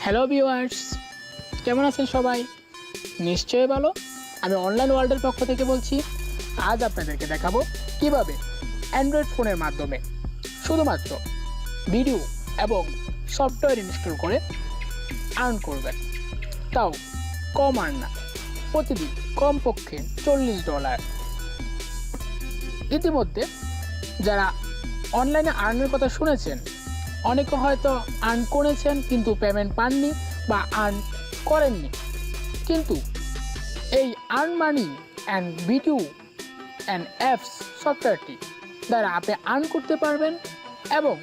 Hello viewers, কেমন আছেন সবাই? নিশ্চয়ই ভালো। আমি অনলাইন ওয়ার্ল্ডের পক্ষ থেকে বলছি। আজ আপনাদেরকে দেখাবো কিভাবে অ্যান্ড্রয়েড ফোনের মাধ্যমে শুধুমাত্র ভিডিও এবং সফটওয়্যার ইনস্টল করে আর্ন করবেন, তাও কম আর্ন না, প্রতিদিন কমপক্ষে $40। ইতিমধ্যে যারা অনলাইনে আর্নের কথা শুনেছেন, অনেকে হয়তো আর্ন করেছেন কিন্তু পেমেন্ট পাননি বা আর্ন করেননি। কিন্তু এই earn money and video and apps সফটওয়্যারটি দ্বারা আপনি আর্ন করতে পারবেন এবং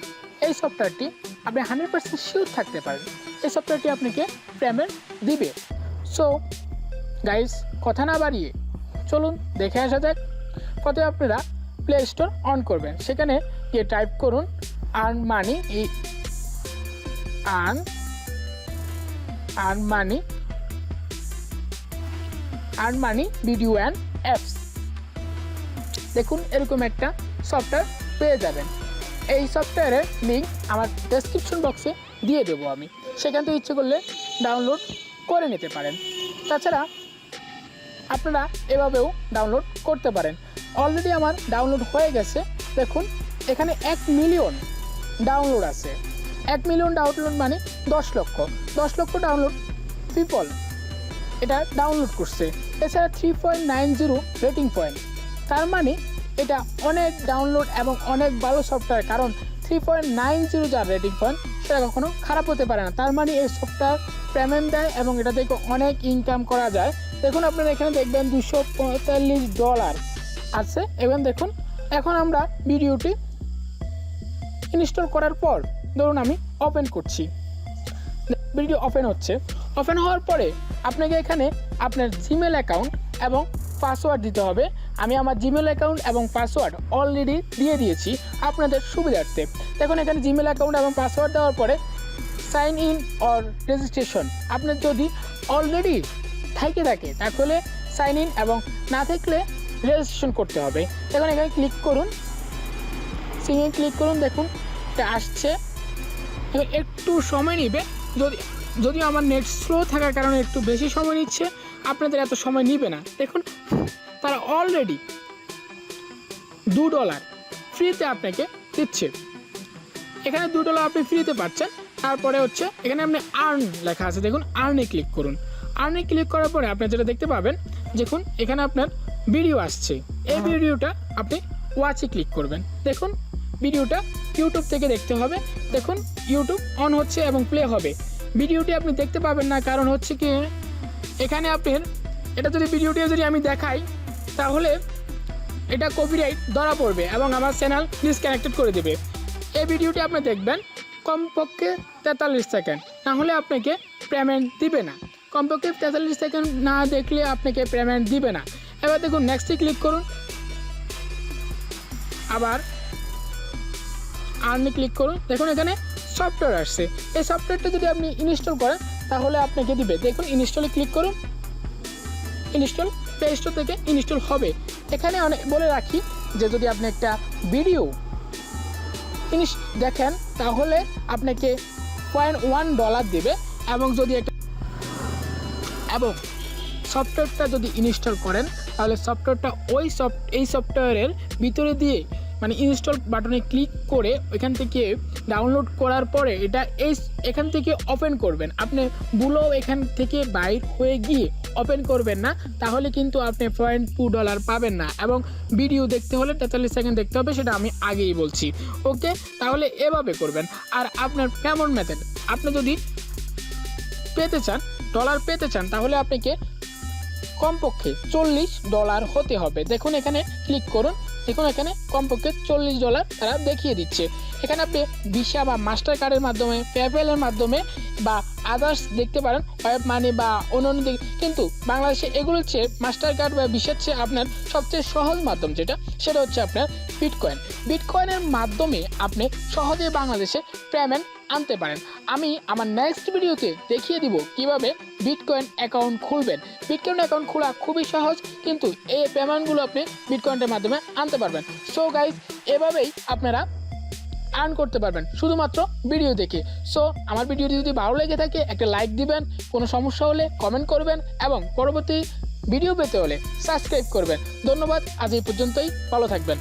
এই সফটওয়্যারটি আপনি 100% শিওর থাকতে পারবেন এই সফটওয়্যারটি আপনাকে পেমেন্ট দিবে। সো গাইস, কথা না বাড়িয়ে চলুন দেখে আসা যাক। প্রথমে আপনারা প্লে স্টোর অন করবেন, সেখানে গিয়ে টাইপ করুন earn money video and apps. দেখুন এরকম একটা সফটওয়্যার পেয়ে যাবেন। এই সফটওয়্যারের লিঙ্ক আমার ডেসক্রিপশন বক্সে দিয়ে দেবো আমি, সেখান থেকে ইচ্ছে করলে ডাউনলোড করে নিতে পারেন। তাছাড়া আপনারা এভাবেও ডাউনলোড করতে পারেন। অলরেডি আমার ডাউনলোড হয়ে গেছে। দেখুন এখানে 1 মিলিয়ন ডাউনলোড আছে। 1 মিলিয়ন ডাউনলোড মানে 10 লক্ষ ডাউনলোড পিপল এটা ডাউনলোড করছে। এছাড়া 3.90 রেটিং পয়েন্ট, তার মানে এটা অনেক ডাউনলোড এবং অনেক ভালো সফটওয়্যার। কারণ 3.90 যার রেটিং পয়েন্ট, সেটা কখনো খারাপ হতে পারে না। তার মানে এই সফটওয়্যার পেমেন্ট দেয় এবং এটা থেকে অনেক ইনকাম করা যায়। দেখুন আপনারা এখানে দেখবেন $245 আছে। এবং দেখুন এখন আমরা ভিডিওটি ইনস্টল করার পর ধরুন আমি ওপেন করছি, ভিডিও ওপেন হচ্ছে। ওপেন হওয়ার পরে আপনাকে এখানে আপনার জিমেল অ্যাকাউন্ট এবং পাসওয়ার্ড দিতে হবে। আমি আমার জিমেল অ্যাকাউন্ট এবং পাসওয়ার্ড অলরেডি দিয়ে দিয়েছি আপনাদের সুবিধার্থে। দেখুন এখানে জিমেল অ্যাকাউন্ট এবং পাসওয়ার্ড দেওয়ার পরে সাইন ইন অর রেজিস্ট্রেশন, আপনার যদি অলরেডি থাকে তাহলে সাইন ইন এবং না থাকলে রেজিস্ট্রেশন করতে হবে। দেখুন এখানে ক্লিক করুন, সিঙ্গে ক্লিক করুন। দেখুন এটা আসছে, একটু সময় নেবে। যদি আমার নেট স্লো থাকার কারণে একটু বেশি সময় নিচ্ছে, আপনাদের এত সময় নিবে না। দেখুন তারা অলরেডি $2 ফ্রিতে আপনাকে দিচ্ছে। এখানে $2 আপনি ফ্রিতে পাচ্ছেন। তারপরে হচ্ছে এখানে আপনি আর্ন লেখা আছে, দেখুন আর্নে ক্লিক করুন। আর্নে ক্লিক করার পরে আপনি যেটা দেখতে পাবেন, দেখুন এখানে আপনার ভিডিও আসছে। এই ভিডিওটা আপনি ওয়াচে ক্লিক করবেন। দেখুন ভিডিওটা ইউটিউব থেকে দেখতে হবে। দেখুন ইউটিউব অন হচ্ছে এবং প্লে হবে। ভিডিওটি আপনি দেখতে পাবেন না, কারণ হচ্ছে কি এখানে আপনার এটা ভিডিওটি যদি আমি দেখাই তাহলে এটা কপিরাইট ধরা পড়বে এবং আমার চ্যানেল ডিসকানেক্টেড করে দেবে। এই ভিডিওটি আপনি দেখবেন কমপক্ষে 43 সেকেন্ড, না হলে আপনাকে পেমেন্ট দিবে না। কমপক্ষে 43 সেকেন্ড না দেখলে আপনাকে পেমেন্ট দিবে না। এবার দেখুন নেক্সটে ক্লিক করুন, আবার আর্নে ক্লিক করুন। দেখুন এখানে সফটওয়্যার আসছে। এই সফটওয়্যারটা যদি আপনি ইনস্টল করেন তাহলে আপনাকে দিবে। দেখুন ইনস্টলে ক্লিক করুন, ইনস্টল প্লে স্টোর থেকে ইনস্টল হবে। এখানে অনেক বলে রাখি যে যদি আপনি একটা ভিডিও দেখেন তাহলে আপনাকে $0.1 দেবে এবং যদি সফটওয়্যারটা যদি ইনস্টল করেন তাহলে সফটওয়্যারটা এই সফটওয়্যারের ভিতরে দিয়ে মানে ইনস্টল বাটনে ক্লিক করে ওইখান থেকে ডাউনলোড করার পরে এটা এখান থেকে ওপেন করবেন। আপনি ভুলেও এখান থেকে বাইর হয়ে গিয়ে ওপেন করবেন না, তাহলে কিন্তু আপনি $0.2 পাবেন না। এবং ভিডিও দেখতে হলে 43 সেকেন্ড দেখতে হবে, সেটা আমি আগেই বলছি। ওকে, তাহলে এভাবে করবেন। আর আপনার পেমেন্ট মেথড আপনি যদি ডলার পেতে চান তাহলে আপনাকে কমপক্ষে $40 হতে হবে। দেখুন এখানে ক্লিক করুন, দেখুন এখানে কমপক্ষে $40 তারা দেখিয়ে দিচ্ছে। এখানে আপনি ভিসা বা মাস্টার কার্ডের মাধ্যমে, পেপ্যালের মাধ্যমে বা আদার্স দেখতে পারেন, ওয়েব মানি বা অন্যান্য দিক। কিন্তু বাংলাদেশে এগুলোর চেয়ে মাস্টার কার্ড বা ভিসার চেয়ে আপনার সবচেয়ে সহজ মাধ্যম সেটা হচ্ছে আপনার বিটকয়েনের মাধ্যমে আপনি সহজে বাংলাদেশে পেমেন্ট আনতে পারেন। আমি আমার নেক্সট ভিডিওতে দেখিয়ে দিব কিভাবে বিটকয়েন অ্যাকাউন্ট খুলবেন। বিটকয়েন অ্যাকাউন্ট খোলা খুবই সহজ, কিন্তু এই পেমেন্টগুলো আপনি বিটকয়েনের মাধ্যমে আনতে পারবেন। সো গাইজ, এভাবেই আপনারা আর্ন করতে পারবেন শুধুমাত্র ভিডিও দেখে। সো আমার ভিডিওটি যদি ভালো লেগে থাকে একটা লাইক দিবেন, কোনো সমস্যা হলে কমেন্ট করবেন এবং পরবর্তী ভিডিও পেতে হলে সাবস্ক্রাইব করবেন। ধন্যবাদ, আজ এই পর্যন্তই, ভালো থাকবেন।